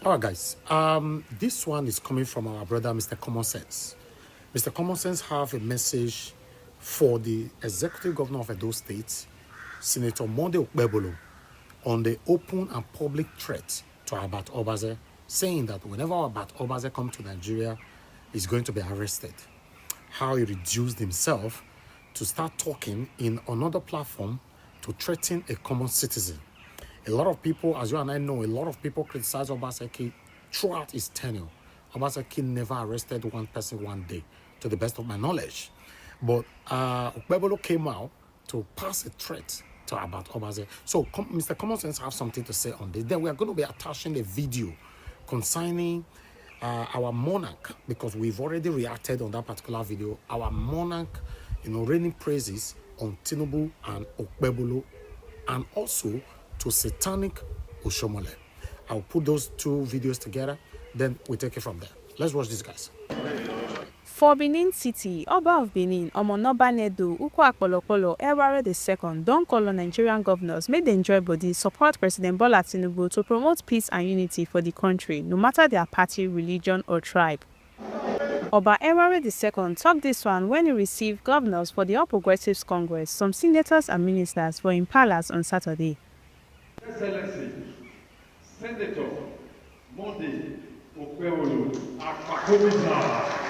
All right, guys. This one is coming from our brother, Mr. Common Sense. Mr. Common Sense have a message for the executive governor of Edo State, Senator Monday Okpebholo, on the open and public threat to Abat Obaze, saying that whenever Abat Obaze comes to Nigeria, he's going to be arrested. How he reduced himself to start talking in another platform to threaten a common citizen. A lot of people, as you and I know, a lot of people criticize Obaseki throughout his tenure. Obaseki never arrested one person one day, to the best of my knowledge. But Okpebholo came out to pass a threat to Abat Obaze. So Mr. Common Sense have something to say on this. Then we are going to be attaching a video concerning our monarch, because we've already reacted on that particular video. Our monarch, raining praises on Tinubu and Okpebholo, and also to satanic Oshomole. I'll put those two videos together, then we take it from there. Let's watch this, guys. For Benin City, Oba of Benin, Omonobanedu, Okpebholo, Eware II, don't call on Nigerian governors, make them enjoy body, support President Bola Tinubu to promote peace and unity for the country, no matter their party, religion, or tribe. Oba Eware II talked this one when he received governors for the All Progressives Congress, some senators and ministers for in palace on Saturday. Excellency, Senator Monday Okpebholo, Okpebholo.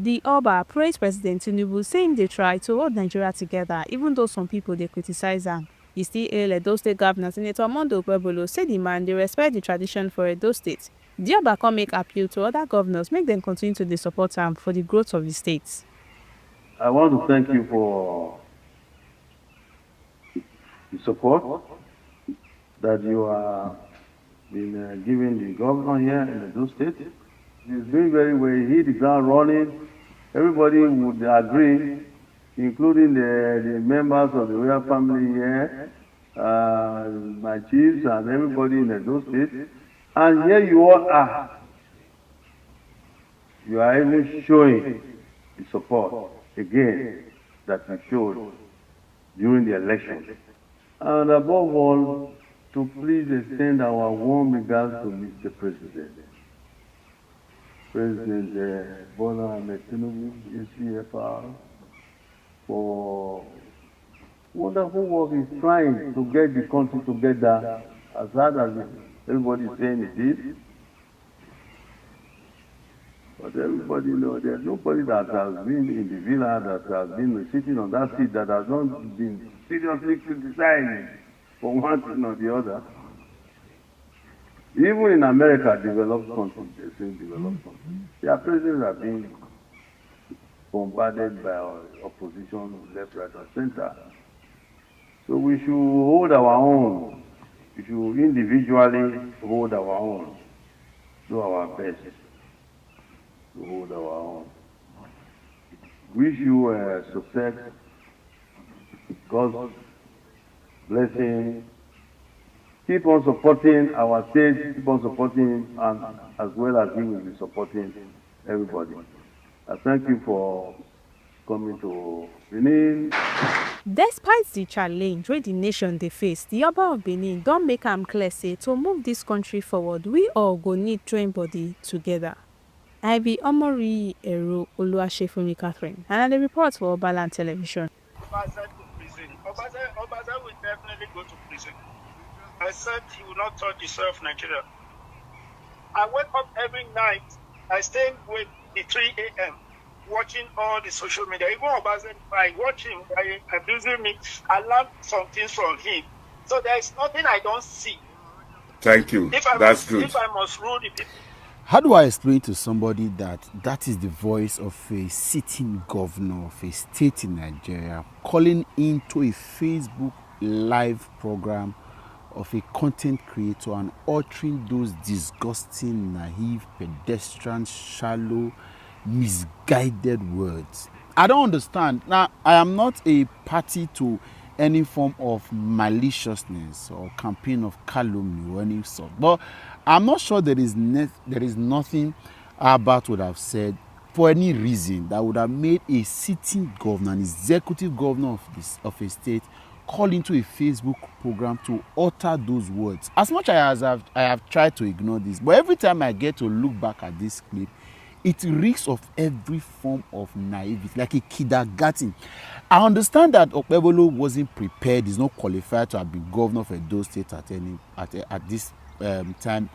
The Oba praised President Tinubu, saying they try to hold Nigeria together, even though some people they criticize them. He still hailed Edo State Governor Senator Monday Okpebholo, said the man they respect the tradition for Edo State. The Oba can make appeal to other governors, make them continue to support him for the growth of the states. I want to thank you for the support that you are been giving the governor here in Edo State. He's doing very well. He hit the ground running. Everybody would agree, including the members of the royal family here, my chiefs and everybody in Edo State. And here you all are. You are even showing the support again that you showed during the election. And above all, to please extend our warm regards to Mr. President. President Bola Tinubu, ACFR, for wonderful work he's trying to get the country together, as hard as everybody is saying it is. But everybody knows there's nobody that has been in the villa, that has been sitting on that seat, that has not been seriously criticized for one thing or the other. Even in America, developed countries, they say developed countries, their presidents are being bombarded by opposition, left, right, and center. So we should hold our own. We should individually hold our own, do our best to hold our own. Wish you success, God's blessing. Keep on supporting our state, keep on supporting him, and as well as he will be supporting everybody. I thank you for coming to Benin. Despite the challenge where the nation they face, the Oba of Benin don't make am clear say to move this country forward, we all go need join body together. I be Omori Eru Oluwashefumi Catherine, and I the report for Obaland Television. Obaze to prison. Obaze will definitely go to prison. I said he will not touch the soil of Nigeria. I wake up every night. I stay with the 3 a.m. watching all the social media. Even Obaze, I watch him, I abusing me. I learn some things from him. So there is nothing I don't see. Thank you. That's good. If I must rule the people. How do I explain to somebody that that is the voice of a sitting governor of a state in Nigeria calling into a Facebook live program of a content creator and uttering those disgusting, naive, pedestrian, shallow, misguided words? I don't understand. Now, I am not a party to any form of maliciousness or campaign of calumny or any sort, but I'm not sure there is nothing Albert would have said for any reason that would have made a sitting governor, an executive governor of a state, call into a Facebook program to utter those words. As much as I have tried to ignore this, but every time I get to look back at this clip, it reeks of every form of naivety, like a kindergarten. I understand that Okpebholo wasn't prepared, he's not qualified to have been governor of Edo State at this time,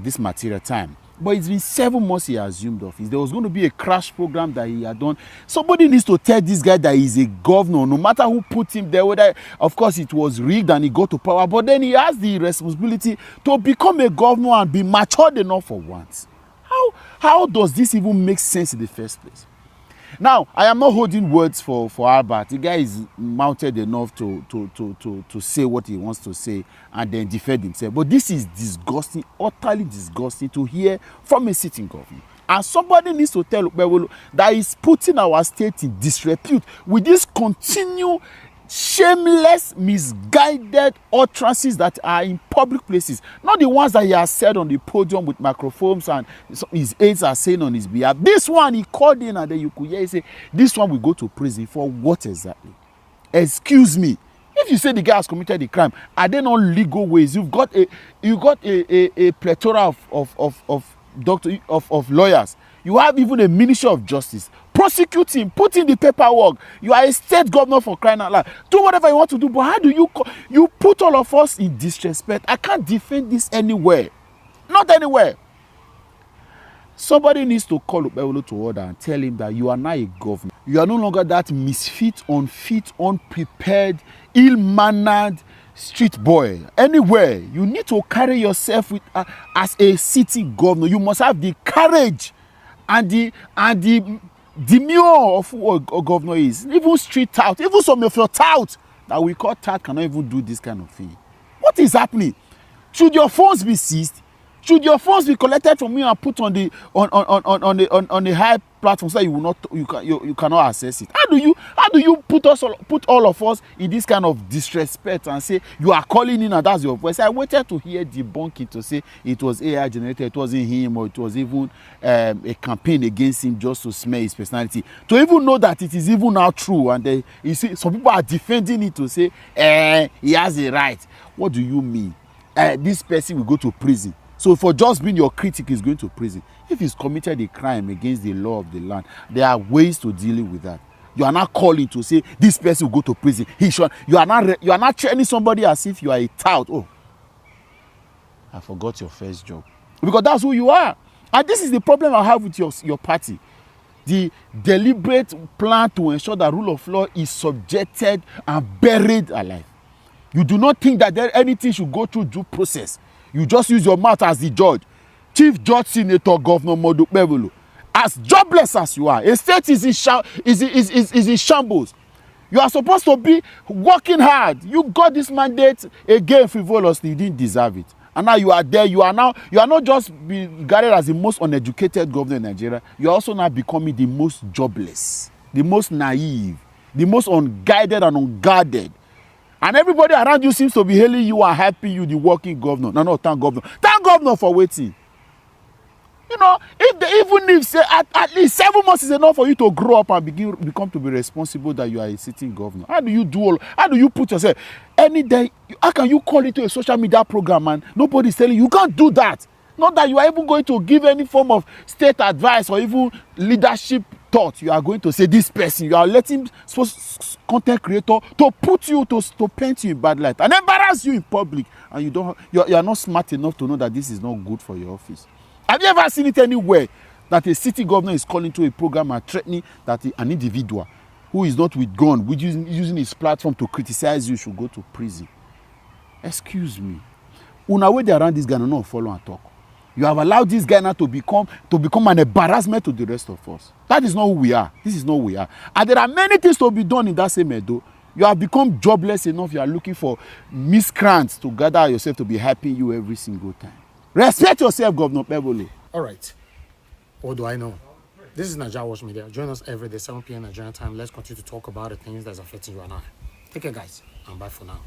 this material time. But it's been 7 months he assumed office. There was going to be a crash program that he had done. Somebody needs to tell this guy that he's a governor, no matter who put him there, whether, of course, it was rigged and he got to power, but then he has the responsibility to become a governor and be matured enough for once. How does this even make sense in the first place? Now, I am not holding words for Albert. The guy is mounted enough to say what he wants to say and then defend himself. But this is disgusting, utterly disgusting to hear from a sitting governor. And somebody needs to tell Okpebholo that he's putting our state in disrepute with this continued shameless, misguided utterances that are in public places, not the ones that he has said on the podium with microphones and his aides are saying on his behalf. This one he called in and then you could hear he say, this one will go to prison for what exactly? Excuse me. If you say the guy has committed a crime, are there not legal ways? You've got a plethora of lawyers. You have even a Ministry of Justice. Prosecute him, put in the paperwork. You are a state governor, for crying out loud. Do whatever you want to do, but how do you put all of us in disrespect? I can't defend this anywhere. Not anywhere. Somebody needs to call Okpebholo to order and tell him that you are now a governor. You are no longer that misfit, unfit, unprepared, ill-mannered street boy. Anywhere, you need to carry yourself with as a city governor. You must have the courage and the demure of who a governor is. Even street tout, even some of your tout that we call tout cannot even do this kind of thing. What is happening? Should your phones be seized? Should your phones be collected from you and put on the high platform so you cannot access it? How do you put all of us in this kind of disrespect and say you are calling in and that's your voice? I waited to hear debunking to say it was AI generated, it wasn't him, or it was even a campaign against him just to smear his personality. To even know that it is even now true, and you see some people are defending it to say he has a right. What do you mean? This person will go to prison. So for just being your critic, is going to prison. If he's committed a crime against the law of the land, there are ways to dealing with that. You are not calling to say this person will go to prison. You are not training somebody as if you are a tout. Oh, I forgot your first job. Because that's who you are. And this is the problem I have with your party. The deliberate plan to ensure that rule of law is subjected and buried alive. You do not think that anything should go through due process. You just use your mouth as the judge. Chief Judge Senator Governor Okpebholo, as jobless as you are, a state is in shambles. You are supposed to be working hard. You got this mandate again frivolously. You didn't deserve it. And now you are there. You are not just regarded as the most uneducated governor in Nigeria. You are also now becoming the most jobless, the most naive, the most unguided and unguarded. And everybody around you seems to be hailing you and helping you, the working governor. No, thank governor. Thank governor for waiting. You know, even if say at least 7 months is enough for you to grow up and become to be responsible that you are a sitting governor. How do you put yourself? Any day, how can you call into a social media program and nobody's telling you can't do that? Not that you are even going to give any form of state advice or even leadership thought. You are going to say this person, you are letting content creator to put you to paint you in bad light and embarrass you in public, and you are not smart enough to know that this is not good for your office. Have you ever seen it anywhere that a city governor is calling to a program and threatening that an individual who is not with gun, using his platform to criticize you, should go to prison? Excuse me. Una way they around this guy, no follow and talk. You have allowed this guy now to become an embarrassment to the rest of us. That is not who we are. This is not who we are. And there are many things to be done in that same Edo. You have become jobless enough. You are looking for miscreants to gather yourself to be helping you every single time. Respect yourself, Governor Okpebholo. All right. What do I know? This is NAIJA Watch Media. Join us every day, 7 p.m. Nigerian time. Let's continue to talk about the things that's affecting you and I. Take care, guys, and bye for now.